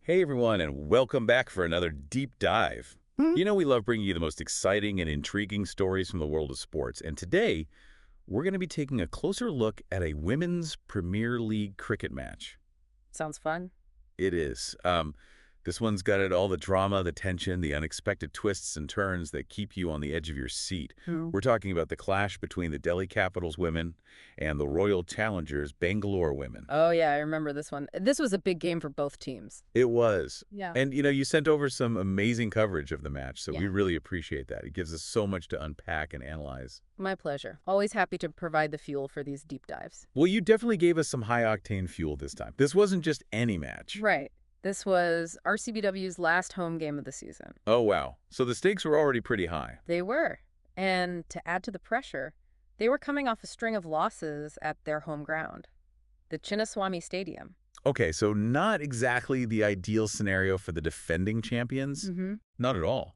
Hey everyone, and welcome back for another deep dive. Hmm? We love bringing you the most exciting and intriguing stories from the world of sports. And today, we're going to be taking a closer look at a women's Premier League cricket match. Sounds fun. It is. This one's got all the drama, the tension, the unexpected twists and turns that keep you on the edge of your seat. Hmm. We're talking about the clash between the Delhi Capitals women and the Royal Challengers Bangalore women. Oh, yeah, I remember this one. This was a big game for both teams. It was. Yeah. And, you sent over some amazing coverage of the match, so Yeah. we really appreciate that. It gives us so much to unpack and analyze. My pleasure. Always happy to provide the fuel for these deep dives. Well, you definitely gave us some high-octane fuel this time. This wasn't just any match. Right. This was RCBW's last home game of the season. Oh, wow. So the stakes were already pretty high. They were. And to add to the pressure, they were coming off a string of losses at their home ground, the Chinnaswamy Stadium. Okay, so not exactly the ideal scenario for the defending champions. Mm-hmm. Not at all.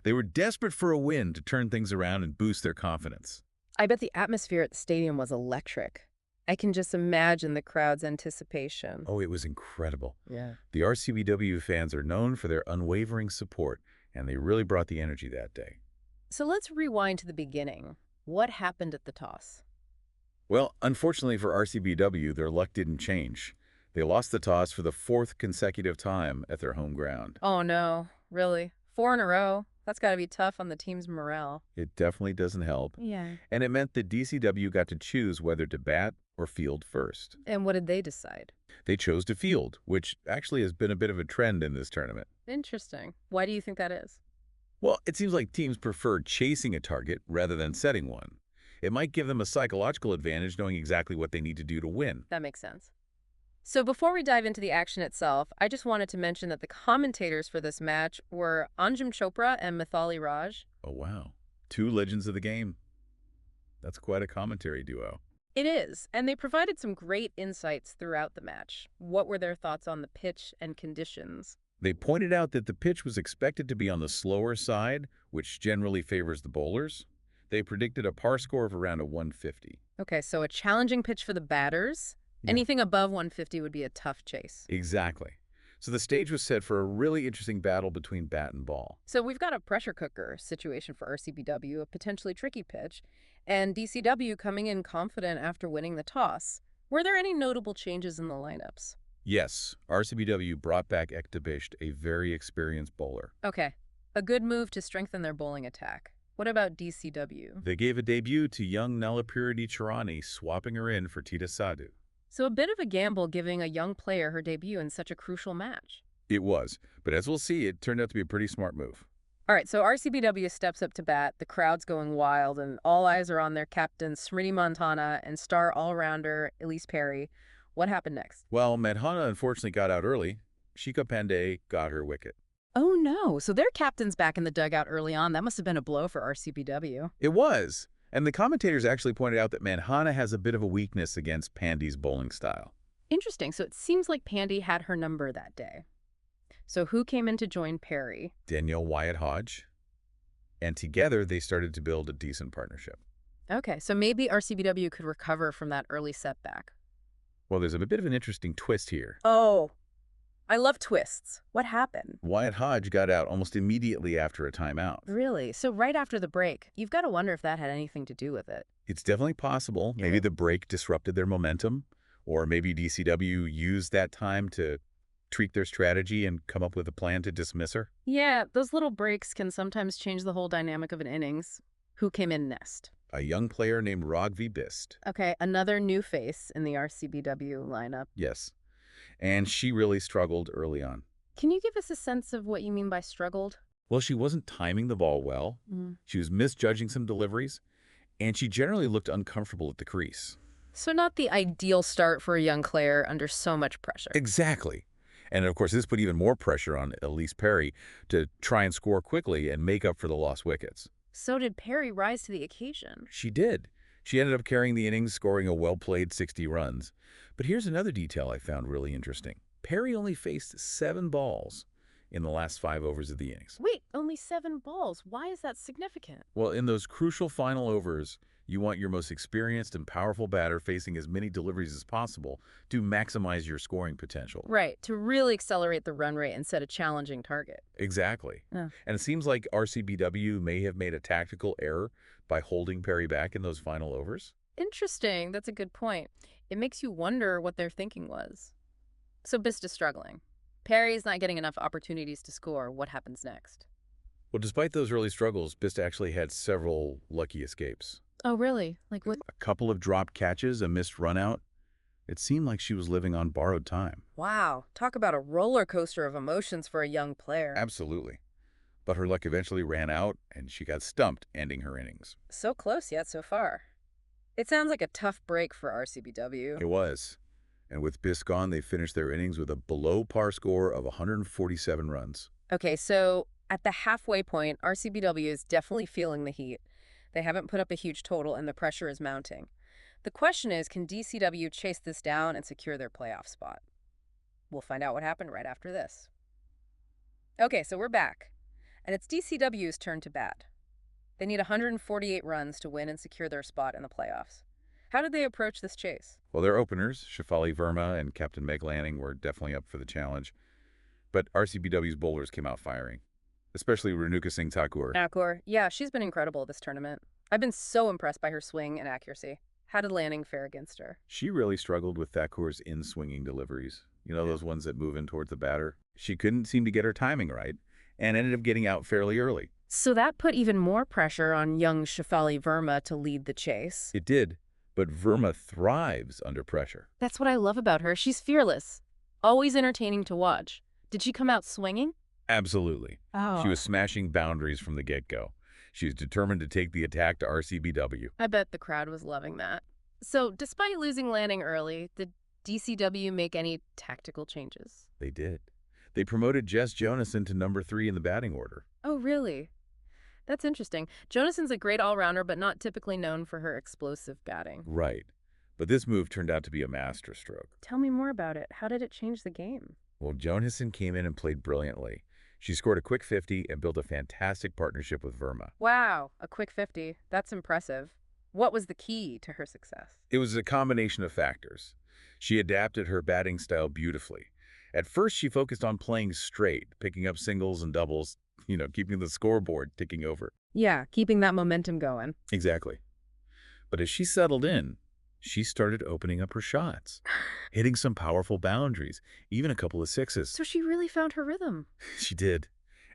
They were desperate for a win to turn things around and boost their confidence. I bet the atmosphere at the stadium was electric. I can just imagine the crowd's anticipation. Oh, it was incredible. Yeah. The RCBW fans are known for their unwavering support, and they really brought the energy that day. So let's rewind to the beginning. What happened at the toss? Well, unfortunately for RCBW, their luck didn't change. They lost the toss for the fourth consecutive time at their home ground. Oh no, really? 4 in a row? That's got to be tough on the team's morale. It definitely doesn't help. Yeah. And it meant that DCW got to choose whether to bat or field first. And what did they decide? They chose to field, which actually has been a bit of a trend in this tournament. Interesting. Why do you think that is? Well, it seems like teams prefer chasing a target rather than setting one. It might give them a psychological advantage knowing exactly what they need to do to win. That makes sense. So before we dive into the action itself, I just wanted to mention that the commentators for this match were Anjum Chopra and Mithali Raj. Oh, wow. Two legends of the game. That's quite a commentary duo. It is, and they provided some great insights throughout the match. What were their thoughts on the pitch and conditions? They pointed out that the pitch was expected to be on the slower side, which generally favors the bowlers. They predicted a par score of around a 150. Okay, so a challenging pitch for the batters. Yeah. Anything above 150 would be a tough chase. Exactly. So the stage was set for a really interesting battle between bat and ball. So we've got a pressure cooker situation for RCBW, a potentially tricky pitch, and DCW coming in confident after winning the toss. Were there any notable changes in the lineups? Yes, RCBW brought back Ektabisht, a very experienced bowler. Okay, a good move to strengthen their bowling attack. What about DCW? They gave a debut to young Nalapurity Charani, swapping her in for Tita Sadhu. So a bit of a gamble giving a young player her debut in such a crucial match. It was, but as we'll see, it turned out to be a pretty smart move. All right, so RCBW steps up to bat, the crowd's going wild, and all eyes are on their captain, Smriti Mandhana, and star all-rounder, Elise Perry. What happened next? Well, Madhana unfortunately got out early. Shika Pandey got her wicket. Oh no, so their captain's back in the dugout early on. That must have been a blow for RCBW. It was. And the commentators actually pointed out that Madhana has a bit of a weakness against Pandey's bowling style. Interesting, so it seems like Pandey had her number that day. So who came in to join Perry? Danielle Wyatt Hodge. And together they started to build a decent partnership. Okay, so maybe RCBW could recover from that early setback. Well, there's a bit of an interesting twist here. Oh, I love twists. What happened? Wyatt Hodge got out almost immediately after a timeout. Really? So right after the break, you've got to wonder if that had anything to do with it. It's definitely possible. Maybe the break disrupted their momentum, or maybe DCW used that time to tweak their strategy and come up with a plan to dismiss her. Yeah, those little breaks can sometimes change the whole dynamic of an innings. Who came in next? A young player named Ragvi Bist. Okay, another new face in the RCBW lineup. Yes. And she really struggled early on. Can you give us a sense of what you mean by struggled? Well, she wasn't timing the ball well. She was misjudging some deliveries, and she generally looked uncomfortable at the crease. So not the ideal start for a young player under so much pressure. Exactly. And of course, this put even more pressure on Elise Perry to try and score quickly and make up for the lost wickets. So did Perry rise to the occasion? She did. She ended up carrying the innings, scoring a well-played 60 runs. But here's another detail I found really interesting. Perry only faced 7 balls in the last 5 overs of the innings. Wait, only 7 balls. Why is that significant? Well, in those crucial final overs, You want your most experienced and powerful batter facing as many deliveries as possible to maximize your scoring potential. Right, to really accelerate the run rate and set a challenging target. Exactly. Yeah. And it seems like RCBW may have made a tactical error by holding Perry back in those final overs. Interesting. That's a good point. It makes you wonder what their thinking was. So Bist is struggling. Perry's not getting enough opportunities to score. What happens next? Well, despite those early struggles, Bist actually had several lucky escapes. Oh, really? Like what? A couple of dropped catches, a missed run out. It seemed like she was living on borrowed time. Wow. Talk about a roller coaster of emotions for a young player. Absolutely. But her luck eventually ran out, and she got stumped, ending her innings. So close yet so far. It sounds like a tough break for RCBW. It was. And with Bist gone, they finished their innings with a below-par score of 147 runs. Okay, so at the halfway point, RCBW is definitely feeling the heat. They haven't put up a huge total, and the pressure is mounting. The question is, can DCW chase this down and secure their playoff spot? We'll find out what happened right after this. Okay, so we're back, and it's DCW's turn to bat. They need 148 runs to win and secure their spot in the playoffs. How did they approach this chase? Well, their openers, Shefali Verma and Captain Meg Lanning, were definitely up for the challenge. But RCBW's bowlers came out firing, especially Renuka Singh Thakur. Thakur, yeah, she's been incredible this tournament. I've been so impressed by her swing and accuracy. How did Lanning fare against her? She really struggled with Thakur's in-swinging deliveries. You know, those ones that move in towards the batter. She couldn't seem to get her timing right and ended up getting out fairly early. So that put even more pressure on young Shefali Verma to lead the chase. It did, but Verma thrives under pressure. That's what I love about her. She's fearless, always entertaining to watch. Did she come out swinging? Absolutely. Oh. She was smashing boundaries from the get-go. She was determined to take the attack to RCBW. I bet the crowd was loving that. So, despite losing Lanning early, did DCW make any tactical changes? They did. They promoted Jess Jonason to number 3 in the batting order. Oh, really? That's interesting. Jonason's a great all-rounder, but not typically known for her explosive batting. Right. But this move turned out to be a masterstroke. Tell me more about it. How did it change the game? Well, Jonason came in and played brilliantly. She scored a quick 50 and built a fantastic partnership with Verma. Wow, a quick 50. That's impressive. What was the key to her success? It was a combination of factors. She adapted her batting style beautifully. At first, she focused on playing straight, picking up singles and doubles, keeping the scoreboard ticking over. Yeah, keeping that momentum going. Exactly. But as she settled in, she started opening up her shots, hitting some powerful boundaries, even a couple of sixes. So she really found her rhythm. She did.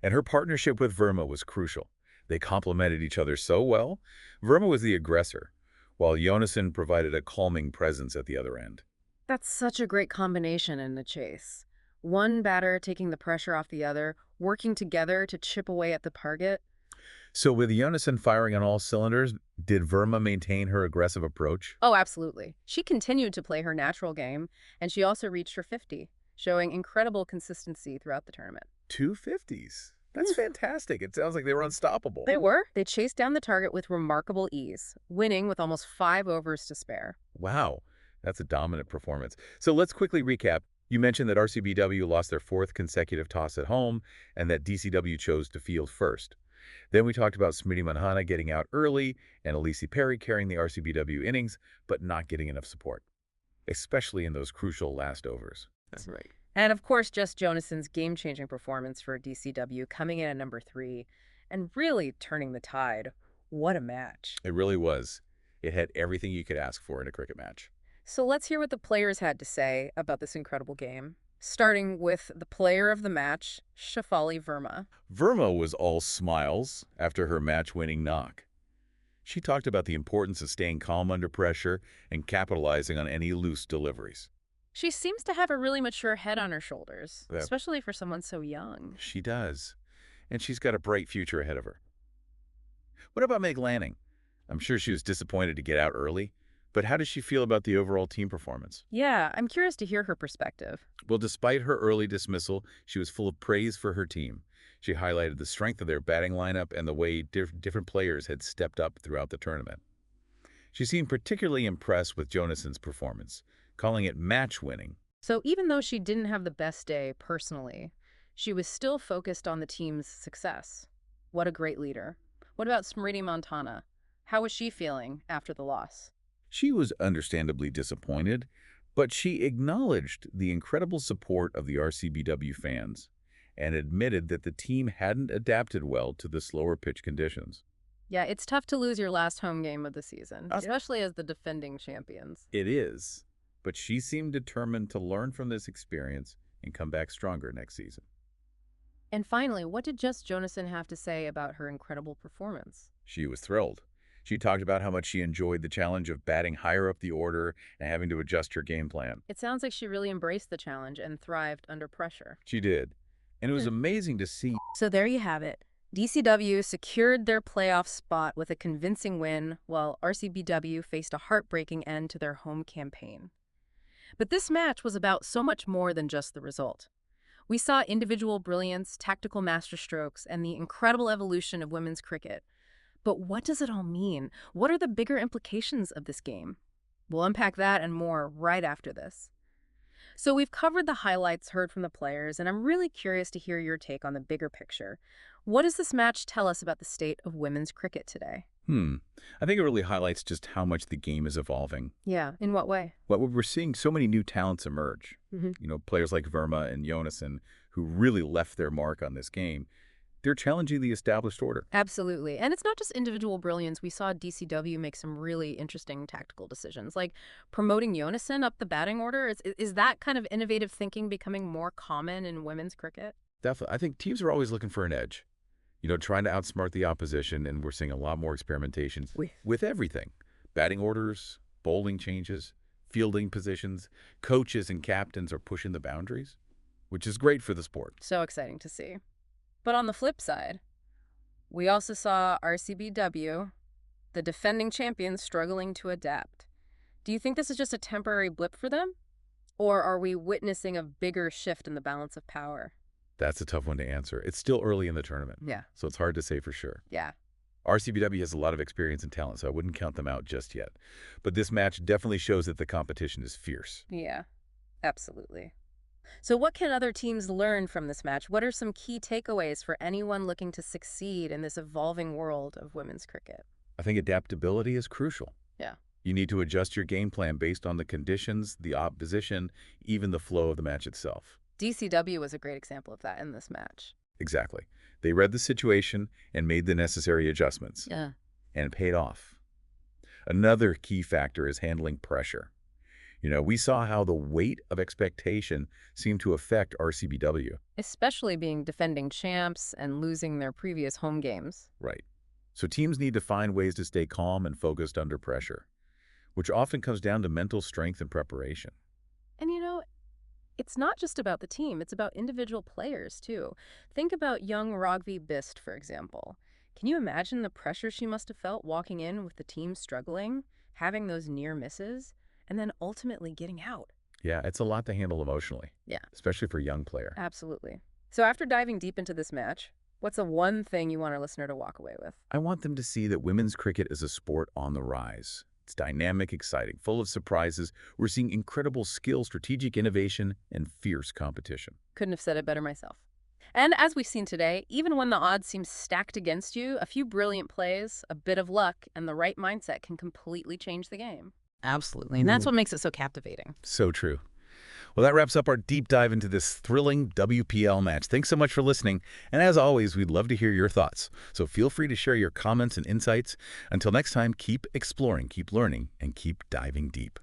And her partnership with Verma was crucial. They complemented each other so well. Verma was the aggressor, while Jonason provided a calming presence at the other end. That's such a great combination in the chase. One batter taking the pressure off the other, working together to chip away at the target. So with Jonason firing on all cylinders, did Verma maintain her aggressive approach? Oh, absolutely. She continued to play her natural game, and she also reached her 50, showing incredible consistency throughout the tournament. 250s. That's fantastic. It sounds like they were unstoppable. They were. They chased down the target with remarkable ease, winning with almost 5 overs to spare. Wow, that's a dominant performance. So let's quickly recap. You mentioned that RCBW lost their 4th consecutive toss at home and that DCW chose to field first. Then we talked about Smriti Manhana getting out early and Elise Perry carrying the RCBW innings, but not getting enough support, especially in those crucial last overs. That's right. And of course, Jess Jonason's game-changing performance for DCW coming in at number 3 and really turning the tide. What a match. It really was. It had everything you could ask for in a cricket match. So let's hear what the players had to say about this incredible game. Starting with the player of the match, Shefali Verma. Verma was all smiles after her match-winning knock. She talked about the importance of staying calm under pressure and capitalizing on any loose deliveries. She seems to have a really mature head on her shoulders, Yeah. especially for someone so young. She does. And she's got a bright future ahead of her. What about Meg Lanning? I'm sure she was disappointed to get out early, but how does she feel about the overall team performance? Yeah, I'm curious to hear her perspective. Well, despite her early dismissal, she was full of praise for her team. She highlighted the strength of their batting lineup and the way different players had stepped up throughout the tournament. She seemed particularly impressed with Jonason's performance, calling it match-winning. So even though she didn't have the best day personally, she was still focused on the team's success. What a great leader. What about Smriti Manhana? How was she feeling after the loss? She was understandably disappointed, but she acknowledged the incredible support of the RCBW fans and admitted that the team hadn't adapted well to the slower pitch conditions. Yeah, it's tough to lose your last home game of the season, Us- especially as the defending champions. It is, but she seemed determined to learn from this experience and come back stronger next season. And finally, what did Jess Jonason have to say about her incredible performance? She was thrilled. She talked about how much she enjoyed the challenge of batting higher up the order and having to adjust her game plan. It sounds like she really embraced the challenge and thrived under pressure. She did. And it was amazing to see. So there you have it. DCW secured their playoff spot with a convincing win, while RCBW faced a heartbreaking end to their home campaign. But this match was about so much more than just the result. We saw individual brilliance, tactical masterstrokes, and the incredible evolution of women's cricket. But what does it all mean? What are the bigger implications of this game? We'll unpack that and more right after this. So we've covered the highlights, heard from the players, and I'm really curious to hear your take on the bigger picture. What does this match tell us about the state of women's cricket today? I think it really highlights just how much the game is evolving. Yeah, in what way? What we're seeing so many new talents emerge. Mm-hmm. Players like Verma and Jonason who really left their mark on this game. They're challenging the established order. Absolutely. And it's not just individual brilliance. We saw DCW make some really interesting tactical decisions, like promoting Jonason up the batting order. Is that kind of innovative thinking becoming more common in women's cricket? Definitely. I think teams are always looking for an edge. Trying to outsmart the opposition, and we're seeing a lot more experimentation with everything. Batting orders, bowling changes, fielding positions. Coaches and captains are pushing the boundaries, which is great for the sport. So exciting to see. But on the flip side, we also saw RCBW, the defending champions, struggling to adapt. Do you think this is just a temporary blip for them? Or are we witnessing a bigger shift in the balance of power? That's a tough one to answer. It's still early in the tournament, Yeah. so it's hard to say for sure. Yeah. RCBW has a lot of experience and talent, so I wouldn't count them out just yet. But this match definitely shows that the competition is fierce. Yeah, absolutely. So what can other teams learn from this match? What are some key takeaways for anyone looking to succeed in this evolving world of women's cricket? I think adaptability is crucial. Yeah. You need to adjust your game plan based on the conditions, the opposition, even the flow of the match itself. DCW was a great example of that in this match. Exactly. They read the situation and made the necessary adjustments. Yeah. And it paid off. Another key factor is handling pressure. We saw how the weight of expectation seemed to affect RCBW. Especially being defending champs and losing their previous home games. Right. So teams need to find ways to stay calm and focused under pressure, which often comes down to mental strength and preparation. And it's not just about the team, it's about individual players too. Think about young Ragvi Bist, for example. Can you imagine the pressure she must have felt walking in with the team struggling, having those near misses, and then ultimately getting out? Yeah, it's a lot to handle emotionally. Yeah. Especially for a young player. Absolutely. So after diving deep into this match, what's the one thing you want our listener to walk away with? I want them to see that women's cricket is a sport on the rise. It's dynamic, exciting, full of surprises. We're seeing incredible skill, strategic innovation, and fierce competition. Couldn't have said it better myself. And as we've seen today, even when the odds seem stacked against you, a few brilliant plays, a bit of luck, and the right mindset can completely change the game. Absolutely. And that's what makes it so captivating. So true. Well, that wraps up our deep dive into this thrilling WPL match. Thanks so much for listening. And as always, we'd love to hear your thoughts. So feel free to share your comments and insights. Until next time, keep exploring, keep learning, and keep diving deep.